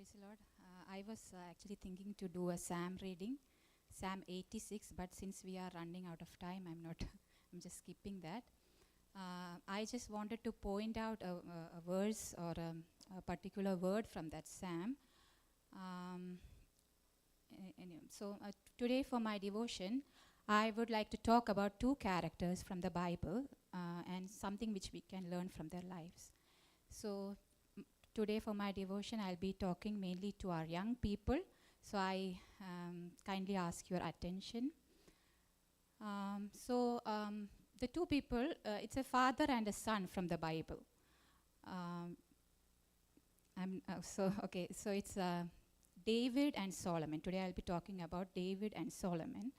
Praise the Lord. I was actually thinking to do a Psalm reading, Psalm 86, but since we are running out of time, I'm not. I'm just skipping that. I just wanted to point out a verse or a particular word from that Psalm. Today for my devotion, I would like to talk about two characters from the Bible and something which we can learn from their lives. So today for my devotion, I'll be talking mainly to our young people. So I kindly ask your attention. The two people, it's a father and a son from the Bible. So it's David and Solomon. Today I'll be talking about David and Solomon.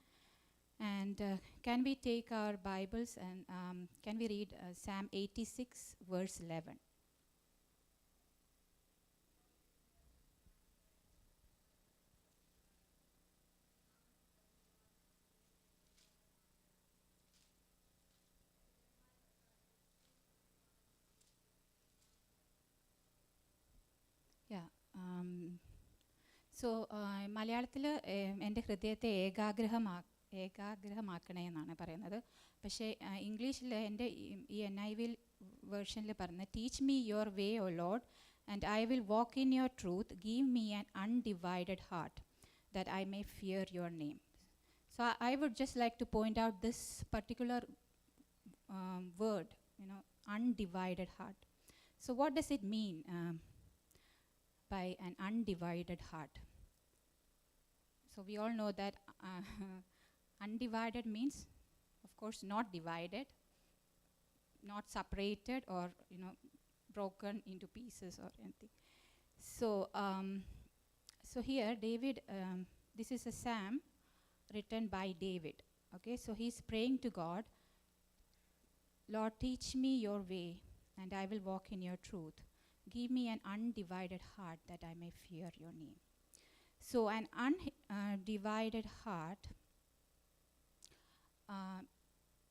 And can we take our Bibles and can we read Psalm 86, verse 11? മലയാളത്തിൽ എൻ്റെ ഹൃദയത്തെ ഏകാഗ്രഹമാക്കണേ എന്നാണ് പറയുന്നത്. പക്ഷേ ഇംഗ്ലീഷിൽ എൻ്റെ ഈ NIV വേർഷനിൽ പറയുന്നത് teach me your way O Lord and I will walk in your truth give me an undivided heart that I may fear your name. So I would just like to point out this particular word, undivided heart. So what does it mean by an undivided heart? So we all know that undivided means, of course, not divided, not separated or broken into pieces or anything. So here David, this is a psalm written by David. Okay, so he's praying to God, Lord, teach me your way and I will walk in your truth. Give me an undivided heart that I may fear your name. So an undivided heart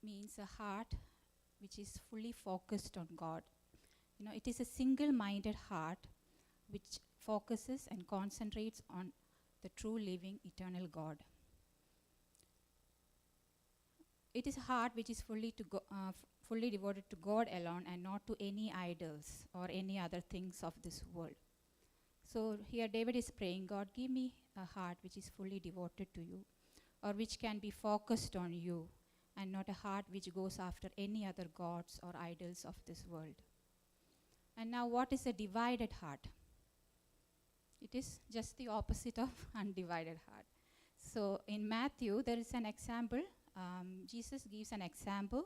means a heart which is fully focused on God. It is a single-minded heart which focuses and concentrates on the true living eternal God. It is a heart which is fully devoted to God alone and not to any idols or any other things of this world. So here David is praying, God, give me a heart which is fully devoted to you or which can be focused on you and not a heart which goes after any other gods or idols of this world. And now what is a divided heart? It is just the opposite of undivided heart. So in Matthew, there is an example. Jesus gives an example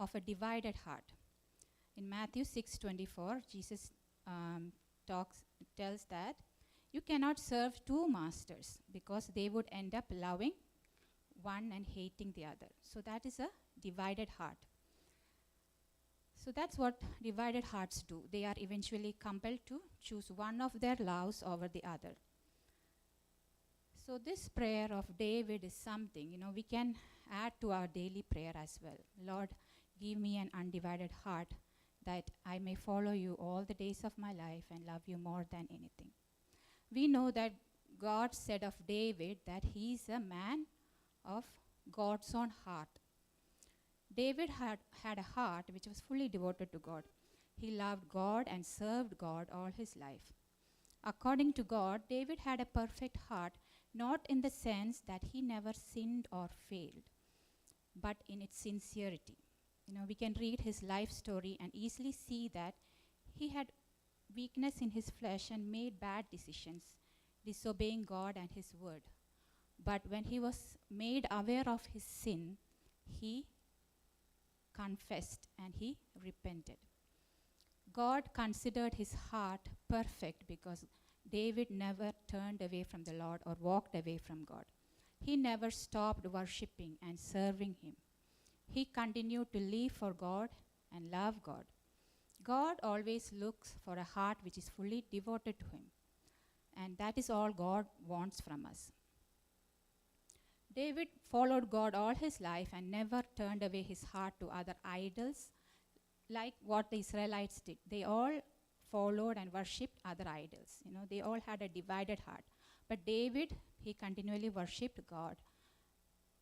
of a divided heart. In Matthew 6:24, Jesus tells that you cannot serve two masters because they would end up loving one and hating the other. So that is a divided heart. So that's what divided hearts do. They are eventually compelled to choose one of their loves over the other. So this prayer of David is something, we can add to our daily prayer as well. Lord, give me an undivided heart that I may follow you all the days of my life and love you more than anything. We know that God said of David that he is a man of God's own heart. David had a heart which was fully devoted to God. He loved God and served God all his life. According to God, David had a perfect heart, not in the sense that he never sinned or failed, but in its sincerity. We can read his life story and easily see that he had weakness in his flesh and made bad decisions, disobeying God and his word. But when he was made aware of his sin, he confessed and he repented. God considered his heart perfect because David never turned away from the Lord or walked away from God. He never stopped worshiping and serving him. He continued to live for God and love God. God always looks for a heart which is fully devoted to him. And that is all God wants from us. David followed God all his life and never turned away his heart to other idols like what the Israelites did. They all followed and worshipped other idols. They all had a divided heart. But David, he continually worshipped God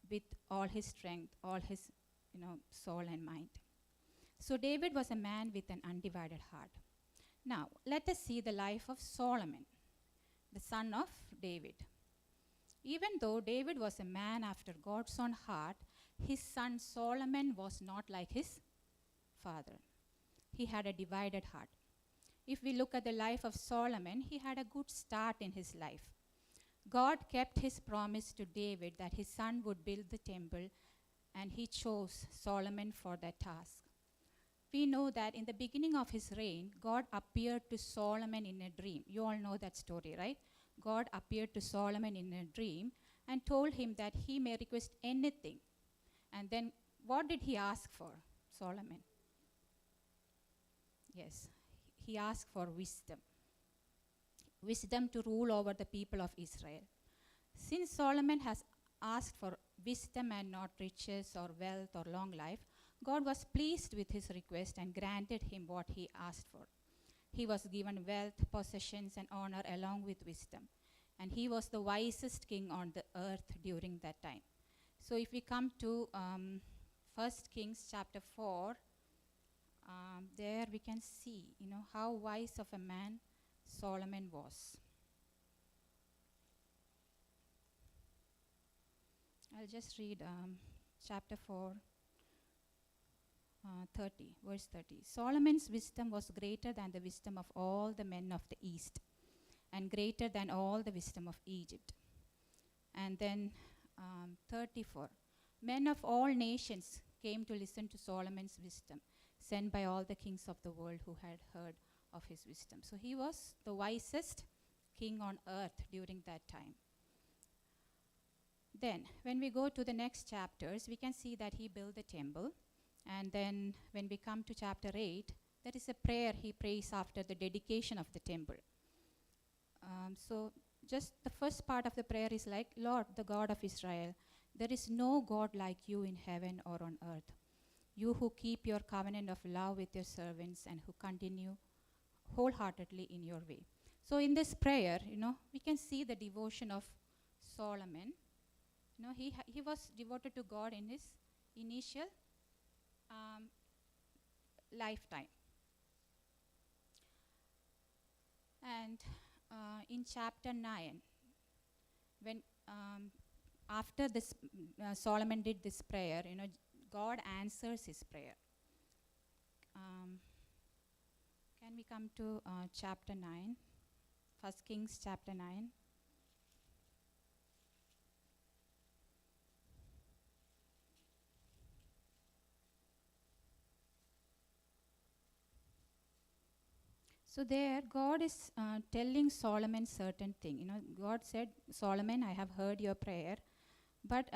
with all his strength, all his, soul and mind. So David was a man with an undivided heart. Now, let us see the life of Solomon, the son of David. Even though David was a man after God's own heart, his son Solomon was not like his father. He had a divided heart. If we look at the life of Solomon, he had a good start in his life. God kept his promise to David that his son would build the temple, and he chose Solomon for that task. We know that in the beginning of his reign, God appeared to Solomon in a dream. You all know that story, right? God appeared to Solomon in a dream and told him that he may request anything. And then what did he ask for, Solomon? Yes, he asked for wisdom. Wisdom to rule over the people of Israel. Since Solomon has asked for wisdom and not riches or wealth or long life, God was pleased with his request and granted him what he asked for. He was given wealth, possessions, and honor along with wisdom. And he was the wisest king on the earth during that time. So if we come to 1 Kings chapter 4, there we can see, how wise of a man Solomon was. I'll just read chapter 4, 30, verse 30. Solomon's wisdom was greater than the wisdom of all the men of the East, and greater than all the wisdom of Egypt. And then 34. Men of all nations came to listen to Solomon's wisdom, sent by all the kings of the world who had heard of his wisdom. So he was the wisest king on earth during that time. Then, when we go to the next chapters, we can see that he built the temple. And then, when we come to chapter 8, there is a prayer he prays after the dedication of the temple. So, just the first part of the prayer is like, Lord, the God of Israel, there is no God like you in heaven or on earth. You who keep your covenant of love with your servants and who continue wholeheartedly in your way. So in this prayer, we can see the devotion of Solomon. He was devoted to God in his initial lifetime. And in chapter 9, when after this Solomon did this prayer, God answers his prayer. Can we come to chapter 9? 1 Kings chapter 9. So there, God is telling Solomon certain thing. God said, Solomon, I have heard your prayer. But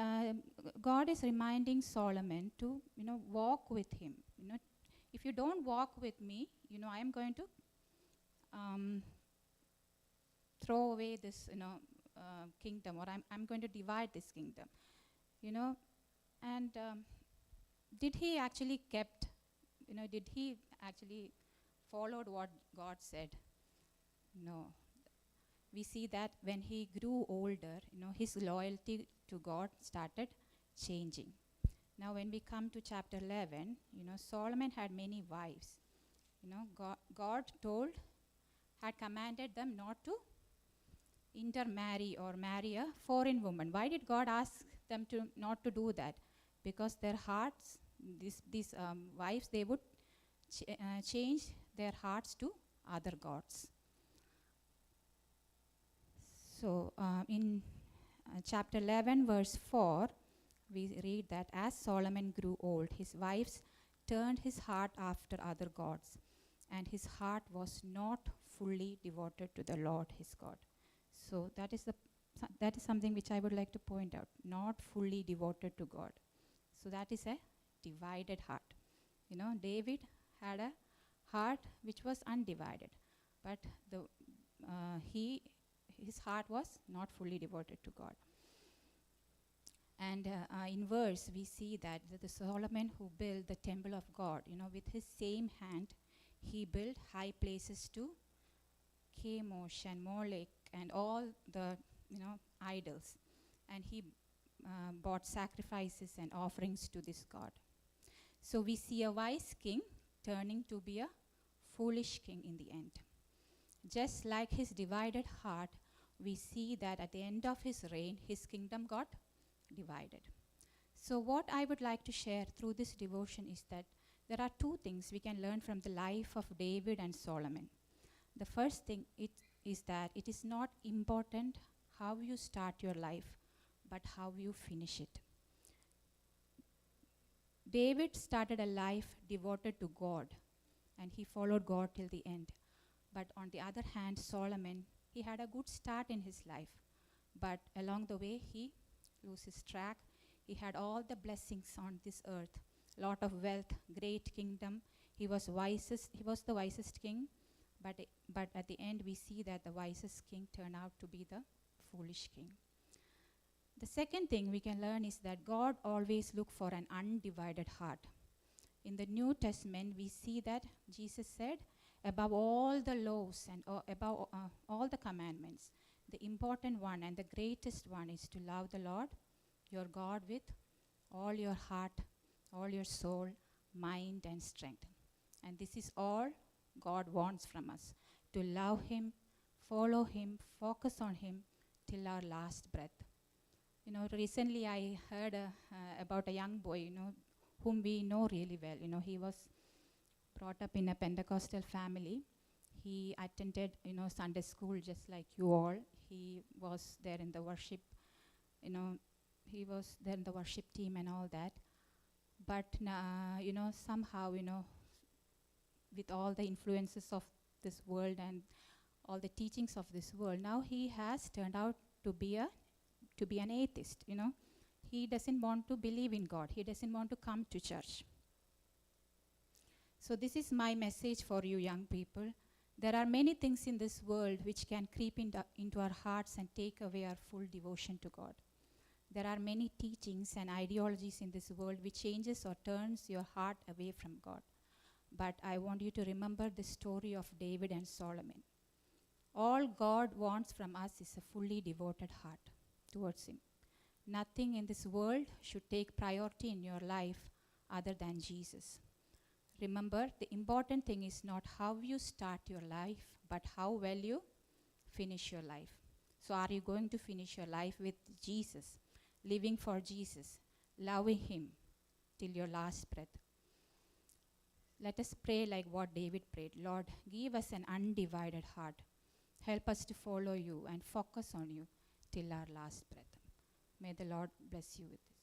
God is reminding Solomon to, walk with him. If you don't walk with me, I am going to throw away this, kingdom, or I'm going to divide this kingdom. And did he actually did he actually followed what God said? No. We see that when he grew older, his loyalty to God started changing. Now when we come to chapter 11, Solomon had many wives. God had commanded them not to intermarry or marry a foreign woman. Why did God ask them not to do that? Because their hearts, these wives, they would change their hearts to other gods. So in chapter 11, verse 4, we read that as Solomon grew old, his wives turned his heart after other gods, and his heart was not fully devoted to the Lord his God. So that is something which I would like to point out, not fully devoted to God. So that is a divided heart. David had a heart which was undivided, but his heart was not fully devoted to God. And in verse, we see that the Solomon who built the temple of God, with his same hand, he built high places to Chemosh and Molech and all the idols, and he brought sacrifices and offerings to this god. So we see a wise king turning to be a foolish king in the end. Just like his divided heart, we see that at the end of his reign, his kingdom got divided. So what I would like to share through this devotion is that there are two things we can learn from the life of David and Solomon. The first thing is that it is not important how you start your life, but how you finish it. David started a life devoted to God, and he followed God till the end. But on the other hand, Solomon, he had a good start in his life, but along the way he lost his track. He had all the blessings on this earth, lot of wealth, great kingdom. He was the wisest king, but at the end we see that the wisest king turned out to be the foolish king. The second thing we can learn is that God always looks for an undivided heart. In the New Testament, we see that Jesus said, above all the laws and above all the commandments, the important one and the greatest one is to love the Lord, your God, with all your heart, all your soul, mind, and strength. And this is all God wants from us, to love him, follow him, focus on him till our last breath. Recently I heard about a young boy, whom we know really well. He was brought up in a Pentecostal family. He attended, Sunday school just like you all. He was there in the worship, he was there in the worship team and all that. But, somehow, with all the influences of this world and all the teachings of this world, now he has turned out to be an atheist. He doesn't want to believe in God. He doesn't want to come to church. So this is my message for you young people. There are many things in this world which can creep into our hearts and take away our full devotion to God. There are many teachings and ideologies in this world which changes or turns your heart away from God. But I want you to remember the story of David and Solomon. All God wants from us is a fully devoted heart towards him. Nothing in this world should take priority in your life other than Jesus. Remember, the important thing is not how you start your life, but how well you finish your life. So are you going to finish your life with Jesus, living for Jesus, loving him till your last breath? Let us pray like what David prayed. Lord, give us an undivided heart. Help us to follow you and focus on you till our last breath. May the Lord bless you with this.